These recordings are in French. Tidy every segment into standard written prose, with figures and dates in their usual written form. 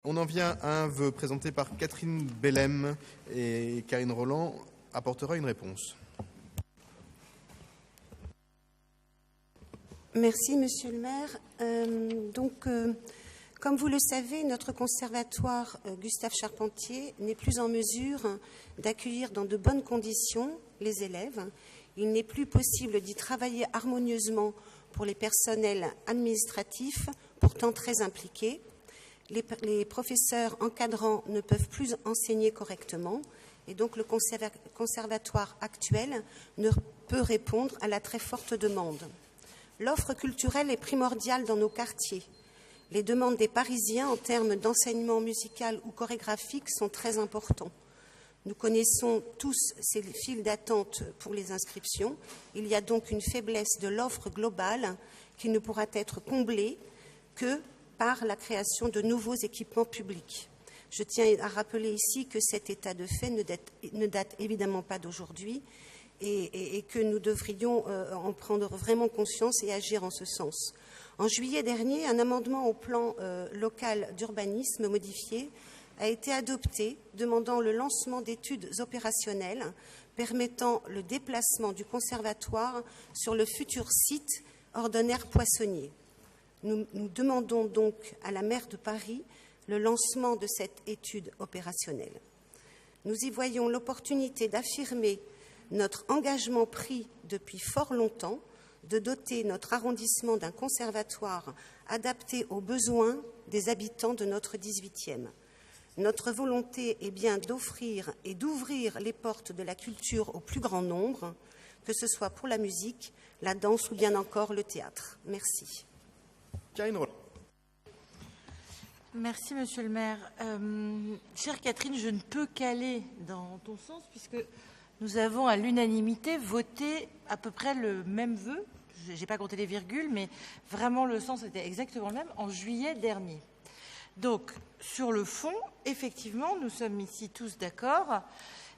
On en vient à un vœu présenté par Catherine Bellem et Karine Roland apportera une réponse. Merci, Monsieur le maire. Comme vous le savez, notre conservatoire Gustave Charpentier n'est plus en mesure d'accueillir dans de bonnes conditions les élèves. Il n'est plus possible d'y travailler harmonieusement pour les personnels administratifs, pourtant très impliqués. Les professeurs encadrants ne peuvent plus enseigner correctement et donc le conservatoire actuel ne peut répondre à la très forte demande. L'offre culturelle est primordiale dans nos quartiers. Les demandes des Parisiens en termes d'enseignement musical ou chorégraphique sont très importantes. Nous connaissons tous ces files d'attente pour les inscriptions. Il y a donc une faiblesse de l'offre globale qui ne pourra être comblée que par la création de nouveaux équipements publics. Je tiens à rappeler ici que cet état de fait ne date évidemment pas d'aujourd'hui et que nous devrions en prendre vraiment conscience et agir en ce sens. En juillet dernier, un amendement au plan local d'urbanisme modifié a été adopté demandant le lancement d'études opérationnelles permettant le déplacement du conservatoire sur le futur site Ordonnaire-Poissonnier. Nous demandons donc à la maire de Paris le lancement de cette étude opérationnelle. Nous y voyons l'opportunité d'affirmer notre engagement pris depuis fort longtemps de doter notre arrondissement d'un conservatoire adapté aux besoins des habitants de notre 18e. Notre volonté est bien d'offrir et d'ouvrir les portes de la culture au plus grand nombre, que ce soit pour la musique, la danse ou bien encore le théâtre. Merci. Karine Roland. Merci, Monsieur le maire. Chère Catherine, je ne peux qu'aller dans ton sens puisque nous avons à l'unanimité voté à peu près le même vœu. Je n'ai pas compté les virgules, mais vraiment le sens était exactement le même en juillet dernier. Donc, sur le fond, effectivement, nous sommes ici tous d'accord.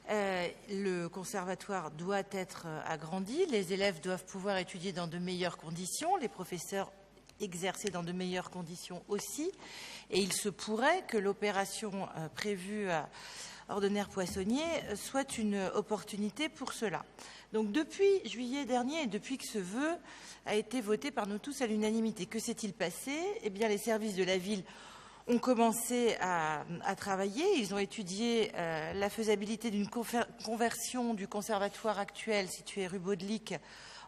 Le conservatoire doit être agrandi, les élèves doivent pouvoir étudier dans de meilleures conditions, les professeurs exercer dans de meilleures conditions aussi, et il se pourrait que l'opération prévue à Ordonnaire-Poissonnier soit une opportunité pour cela. Donc depuis juillet dernier et depuis que ce vœu a été voté par nous tous à l'unanimité, que s'est-il passé? Eh bien, les services de la ville ont commencé à travailler. Ils ont étudié la faisabilité d'une conversion du conservatoire actuel situé rue Baudelic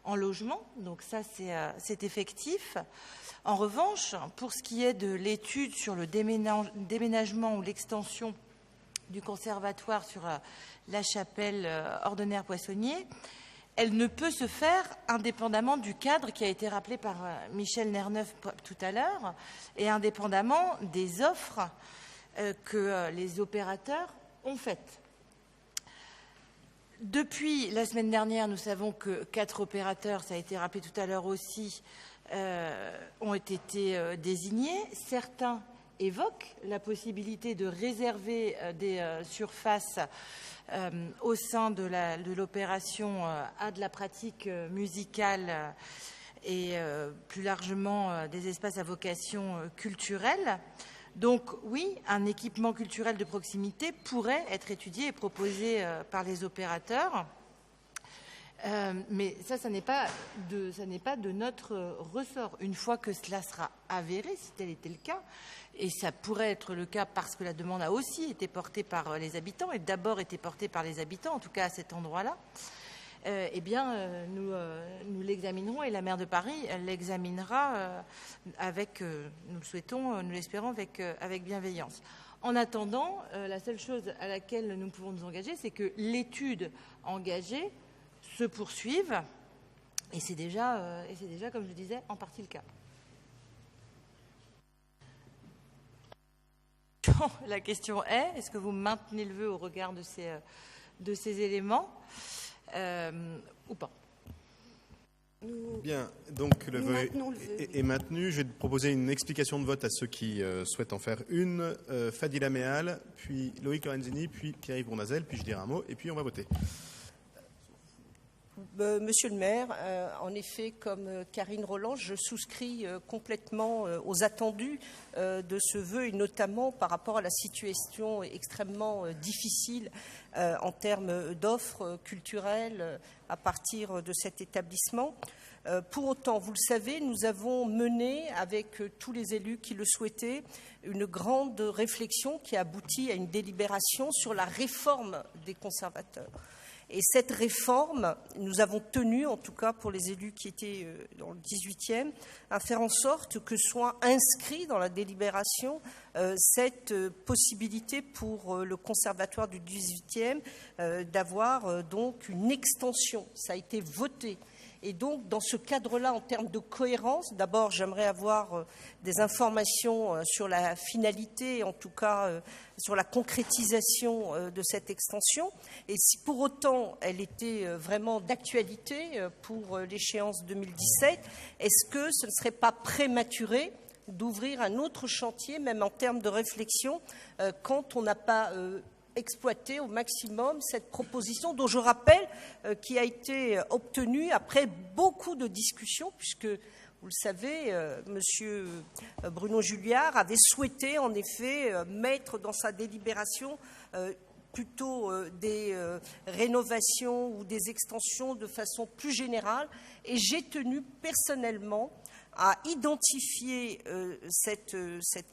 en logement. Donc ça, c'est effectif. En revanche, pour ce qui est de l'étude sur le déménagement ou l'extension du conservatoire sur la chapelle Ordonnaire-Poissonnier, elle ne peut se faire indépendamment du cadre qui a été rappelé par Michel Nerneuf tout à l'heure et indépendamment des offres que les opérateurs ont faites. Depuis la semaine dernière, nous savons que 4 opérateurs, ça a été rappelé tout à l'heure aussi, ont été désignés. Certains évoquent la possibilité de réserver des surfaces au sein de l'opération à de la pratique musicale et plus largement des espaces à vocation culturelle. Donc oui, un équipement culturel de proximité pourrait être étudié et proposé par les opérateurs. Mais ça n'est pas de notre ressort. Une fois que cela sera avéré, si tel était le cas, et ça pourrait être le cas parce que la demande a aussi été portée par les habitants, et d'abord été portée par les habitants, en tout cas à cet endroit-là, eh bien, nous l'examinerons et la maire de Paris l'examinera avec, nous le souhaitons, nous l'espérons, avec bienveillance. En attendant, la seule chose à laquelle nous pouvons nous engager, c'est que l'étude engagée se poursuive, et c'est déjà, comme je le disais, en partie le cas. La question est, est-ce que vous maintenez le vœu au regard de ces éléments ou pas? Bien, donc le vœu est maintenu. Je vais proposer une explication de vote à ceux qui souhaitent en faire une. Fadila Méal, puis Loïc Lorenzini, puis Pierre-Yves Bournazel, puis je dirai un mot, et puis on va voter. Monsieur le maire, en effet, comme Karine Rolland, je souscris complètement aux attendus de ce vœu, et notamment par rapport à la situation extrêmement difficile en termes d'offres culturelles à partir de cet établissement. Pour autant, vous le savez, nous avons mené, avec tous les élus qui le souhaitaient, une grande réflexion qui a abouti à une délibération sur la réforme des conservateurs. Et cette réforme, nous avons tenu, en tout cas pour les élus qui étaient dans le 18e, à faire en sorte que soit inscrit dans la délibération cette possibilité pour le conservatoire du 18e d'avoir donc une extension. Ça a été voté. Et donc, dans ce cadre-là, en termes de cohérence, d'abord, j'aimerais avoir des informations sur la finalité, en tout cas sur la concrétisation de cette extension. Et si pour autant elle était vraiment d'actualité pour l'échéance 2017, est-ce que ce ne serait pas prématuré d'ouvrir un autre chantier, même en termes de réflexion, quand on n'a pas exploiter au maximum cette proposition dont je rappelle qui a été obtenue après beaucoup de discussions, puisque vous le savez, Monsieur Bruno Julliard avait souhaité en effet mettre dans sa délibération plutôt des rénovations ou des extensions de façon plus générale, et j'ai tenu personnellement à identifier cette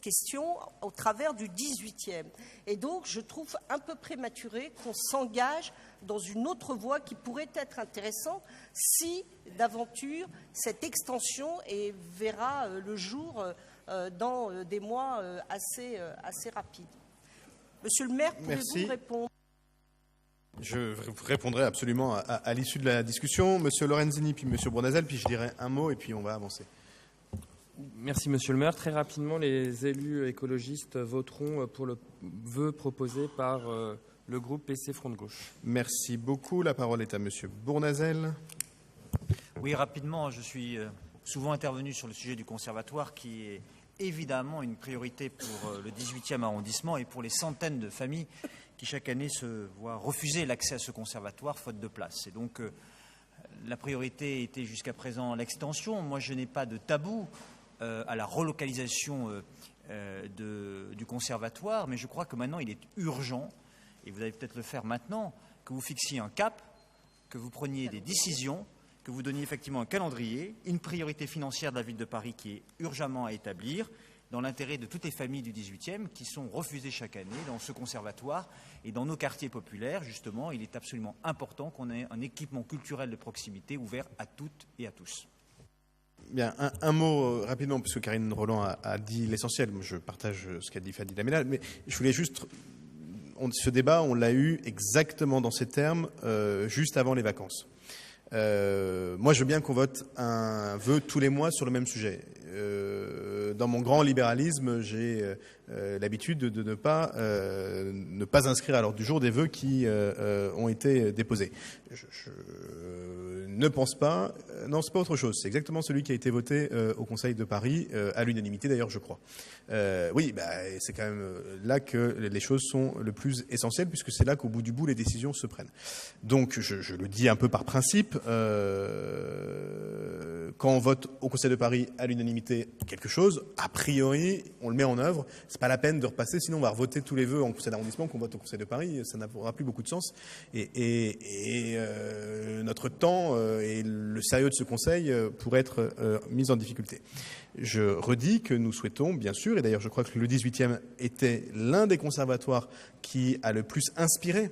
question au travers du 18e. Et donc, je trouve un peu prématuré qu'on s'engage dans une autre voie qui pourrait être intéressante si, d'aventure, cette extension verra le jour dans des mois assez rapides. Monsieur le maire, pouvez-vous répondre ? Je répondrai absolument à l'issue de la discussion. Monsieur Lorenzini, puis Monsieur Bournazel, puis je dirai un mot et puis on va avancer. Merci Monsieur le maire. Très rapidement, les élus écologistes voteront pour le vœu proposé par le groupe PC Front de Gauche. Merci beaucoup. La parole est à Monsieur Bournazel. Oui, rapidement, je suis souvent intervenu sur le sujet du conservatoire qui est évidemment une priorité pour le 18e arrondissement et pour les centaines de familles qui chaque année se voient refuser l'accès à ce conservatoire faute de place. Et donc la priorité était jusqu'à présent l'extension. Moi, je n'ai pas de tabou à la relocalisation du conservatoire, mais je crois que maintenant il est urgent, et vous allez peut-être le faire maintenant, que vous fixiez un cap, que vous preniez des décisions, que vous donniez effectivement un calendrier, une priorité financière de la ville de Paris qui est urgemment à établir, dans l'intérêt de toutes les familles du 18e qui sont refusées chaque année dans ce conservatoire et dans nos quartiers populaires. Justement, il est absolument important qu'on ait un équipement culturel de proximité ouvert à toutes et à tous. Bien, un mot rapidement, puisque Karine Rolland a dit l'essentiel. Je partage ce qu'a dit Fadila Meral, mais je voulais juste... ce débat, on l'a eu exactement dans ces termes juste avant les vacances. Moi, je veux bien qu'on vote un vœu tous les mois sur le même sujet. Dans mon grand libéralisme, j'ai l'habitude de ne pas inscrire à l'ordre du jour des vœux qui ont été déposés. Je ne pense pas... non, c'est pas autre chose. C'est exactement celui qui a été voté au Conseil de Paris, à l'unanimité d'ailleurs, je crois. Oui, c'est quand même là que les choses sont le plus essentielles, puisque c'est là qu'au bout du bout, les décisions se prennent. Donc, je le dis un peu par principe, quand on vote au Conseil de Paris à l'unanimité quelque chose, a priori, on le met en œuvre. C'est pas la peine de repasser, sinon on va revoter tous les vœux en Conseil d'arrondissement qu'on vote au Conseil de Paris. Ça n'aura plus beaucoup de sens. Et notre temps et le sérieux de ce Conseil pourraient être mis en difficulté. Je redis que nous souhaitons, bien sûr, et d'ailleurs je crois que le 18e était l'un des conservatoires qui a le plus inspiré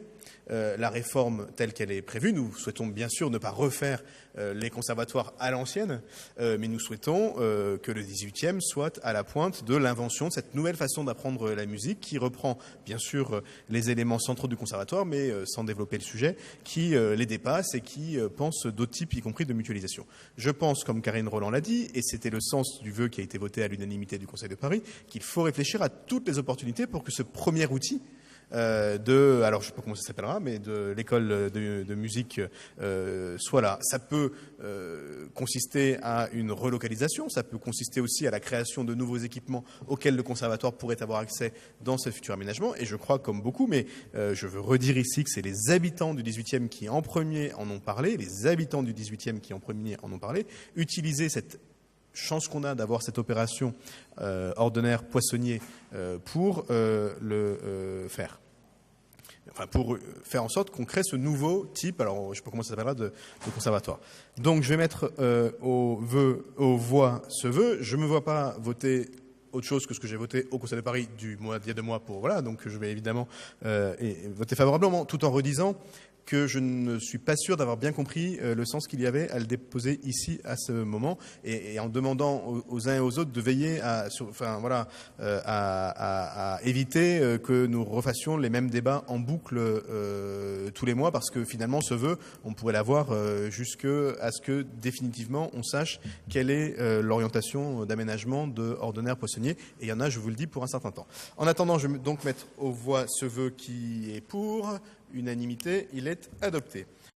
la réforme telle qu'elle est prévue. Nous souhaitons bien sûr ne pas refaire les conservatoires à l'ancienne, mais nous souhaitons que le 18e soit à la pointe de l'invention de cette nouvelle façon d'apprendre la musique qui reprend bien sûr les éléments centraux du conservatoire, mais sans développer le sujet, qui les dépasse et qui pense d'autres types, y compris de mutualisation. Je pense, comme Karine Rolland l'a dit, et c'était le sens du vœu qui a été voté à l'unanimité du Conseil de Paris, qu'il faut réfléchir à toutes les opportunités pour que ce premier outil alors je sais pas comment ça s'appellera, mais de l'école de musique soit là. Ça peut consister à une relocalisation, ça peut consister aussi à la création de nouveaux équipements auxquels le conservatoire pourrait avoir accès dans ce futur aménagement. Et je crois, comme beaucoup, mais je veux redire ici que c'est les habitants du 18e qui en premier en ont parlé, les habitants du 18e qui en premier en ont parlé, utiliser cette chance qu'on a d'avoir cette opération ordinaire poissonnier pour le faire. Enfin, pour faire en sorte qu'on crée ce nouveau type, alors je ne sais pas comment ça s'appellera, de conservatoire. Donc je vais mettre aux voix ce vœu. Je ne me vois pas voter autre chose que ce que j'ai voté au Conseil de Paris d'il y a 2 mois pour, voilà, donc je vais évidemment voter favorablement, tout en redisant que je ne suis pas sûr d'avoir bien compris le sens qu'il y avait à le déposer ici à ce moment, et en demandant aux uns et aux autres de veiller à éviter que nous refassions les mêmes débats en boucle tous les mois, parce que finalement ce vœu, on pourrait l'avoir jusqu'à ce que définitivement on sache quelle est l'orientation d'aménagement de Ordonnaire Poissonnier, et il y en a, je vous le dis, pour un certain temps. En attendant, je vais donc mettre aux voix ce vœu qui est pour. Unanimité, il est adopté.